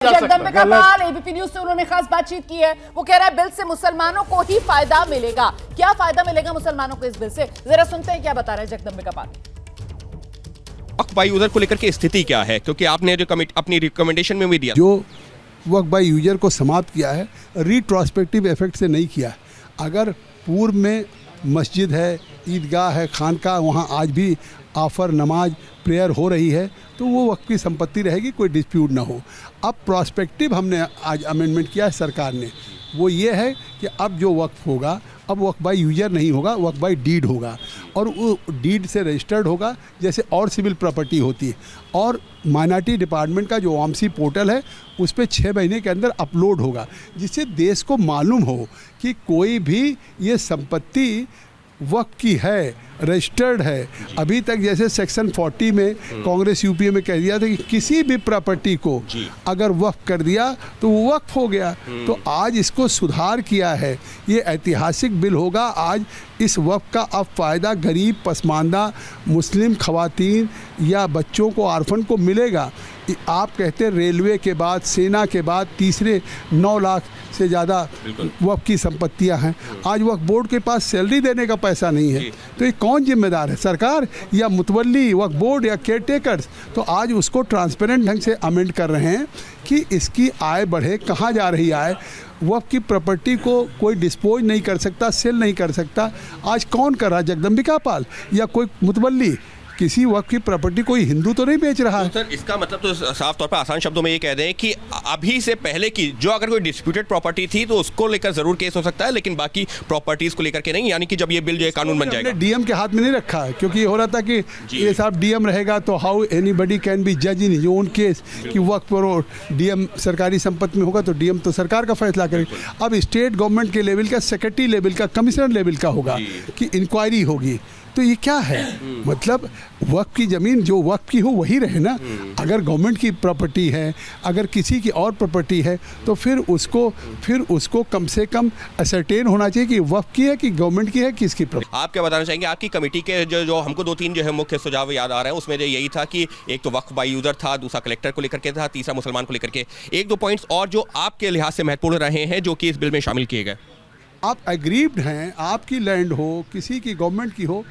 Jagdambika Pal ABP news से उन्होंने खास बातचीत की है। वो कह रहा है बिल से मुसलमानों को ही फायदा मिलेगा। क्या फायदा मिलेगा मुसलमानों को इस बिल से, जरा सुनते हैं क्या बता रहे हैं जगदम्बिका पाल। वक्फ बाय यूजर को लेकर के स्थिति क्या है, क्योंकि आपने अपनी रिकमेंडेशन में भी दिया जो वक्फ बाय यूजर को समाप्त किया है रिट्रोस्पेक्टिव इफेक्ट से नहीं किया है। अगर पूर्व में मस्जिद है, ईदगाह है, खानका, वहाँ आज भी आफर नमाज प्रेयर हो रही है तो वो वक्फ की संपत्ति रहेगी, कोई डिस्प्यूट ना हो। अब प्रोस्पेक्टिव हमने आज अमेंडमेंट किया है सरकार ने, वो ये है कि अब जो वक्फ होगा अब वक्फ बाय यूजर नहीं होगा, वक्फ बाय डीड होगा और वो डीड से रजिस्टर्ड होगा जैसे और सिविल प्रॉपर्टी होती है। और माइनॉरिटी डिपार्टमेंट का जो वामसी पोर्टल है उस पर 6 महीने के अंदर अपलोड होगा, जिससे देश को मालूम हो कि कोई भी ये संपत्ति वक्फ की है, रजिस्टर्ड है। अभी तक जैसे सेक्शन 40 में कांग्रेस यूपीए में कह दिया था कि किसी भी प्रॉपर्टी को अगर वक्फ कर दिया तो वो वक्फ हो गया, तो आज इसको सुधार किया है। ये ऐतिहासिक बिल होगा। आज इस वक्फ का अब फ़ायदा गरीब, पसमानदा, मुस्लिम खवातीन या बच्चों को, आर्फन को मिलेगा। आप कहते हैं रेलवे के बाद, सेना के बाद तीसरे 9 लाख से ज़्यादा वक्फ की संपत्तियां हैं। आज वक्फ बोर्ड के पास सैलरी देने का पैसा नहीं है, तो ये कौन जिम्मेदार है, सरकार या मुतवल्ली वक्फ बोर्ड या केयर टेकर्स? तो आज उसको ट्रांसपेरेंट ढंग से अमेंड कर रहे हैं कि इसकी आय बढ़े। कहाँ जा रही आय? वक्फ की प्रॉपर्टी को कोई डिस्पोज नहीं कर सकता, सेल नहीं कर सकता। आज कौन कर रहा है? जगदम्बिका पाल या कोई मुतवल्ली? किसी वक्त की प्रॉपर्टी कोई हिंदू तो नहीं बेच रहा है। तो सर इसका मतलब तो साफ तौर पर आसान शब्दों में ये कह दें हैं कि अभी से पहले की जो अगर कोई डिस्प्यूटेड प्रॉपर्टी थी तो उसको लेकर जरूर केस हो सकता है, लेकिन बाकी प्रॉपर्टीज को लेकर के नहीं। यानी कि जब ये बिल जो है कानून बन जाएगा, डीएम के हाथ में नहीं रखा है, क्योंकि ये हो रहा था कि ये साहब डीएम रहेगा तो हाउ एनीबडी कैन बी जज इन हिज ओन केस कि वक्त पर डीएम सरकारी संपत्ति में होगा तो डीएम तो सरकार का फैसला करेगा। अब स्टेट गवर्नमेंट के लेवल का, सेक्रेटरी लेवल का, कमिश्नर लेवल का होगा कि इंक्वायरी होगी। तो ये क्या है? मतलब वक्फ की ज़मीन जो वक्फ की हो वही रहे ना। अगर गवर्नमेंट की प्रॉपर्टी है, अगर किसी की और प्रॉपर्टी है तो फिर उसको कम से कम असरटेन होना चाहिए कि वक्फ की है कि गवर्नमेंट की है, किसकी प्रॉपर्टी। आप क्या बताना चाहेंगे? आपकी कमेटी के जो हमको 2-3 जो है मुख्य सुझाव याद आ रहे हैं, उसमें जो यही था कि एक तो वक्फ बाय यूजर था, दूसरा कलेक्टर को लेकर के था, तीसरा मुसलमान को लेकर के। 1-2 पॉइंट्स और जो आपके लिहाज से महत्वपूर्ण रहे हैं जो कि इस बिल में शामिल किए गए। आप एग्रीव्ड हैं, आपकी लैंड हो, किसी की गवर्नमेंट की हो,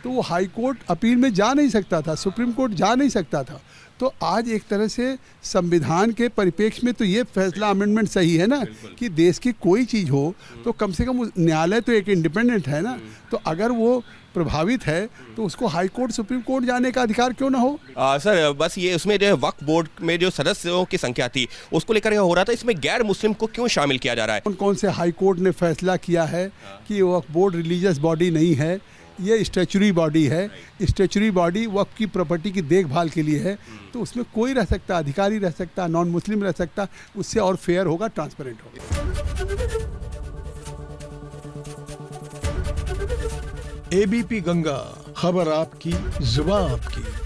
तो वो हाई कोर्ट अपील में जा नहीं सकता था, सुप्रीम कोर्ट जा नहीं सकता था। तो आज एक तरह से संविधान के परिप्रेक्ष्य में तो ये फैसला अमेंडमेंट सही है ना कि देश की कोई चीज़ हो तो कम से कम न्यायालय तो एक इंडिपेंडेंट है ना। तो अगर वो प्रभावित है तो उसको हाई कोर्ट, सुप्रीम कोर्ट जाने का अधिकार क्यों ना हो? सर बस ये उसमें जो वक्फ बोर्ड में जो सदस्यों की संख्या थी उसको लेकर हो रहा था, इसमें गैर मुस्लिम को क्यों शामिल किया जा रहा है? कौन से हाई कोर्ट ने फैसला किया है कि वक्फ बोर्ड रिलीजियस बॉडी नहीं है, ये स्टैचुरी बॉडी है। स्टैचुरी बॉडी वक्फ की प्रॉपर्टी की देखभाल के लिए है, तो उसमें कोई रह सकता, अधिकारी रह सकता, नॉन मुस्लिम रह सकता, उससे और फेयर होगा, ट्रांसपेरेंट होगा। एबीपी गंगा, खबर आपकी, जुबान आपकी।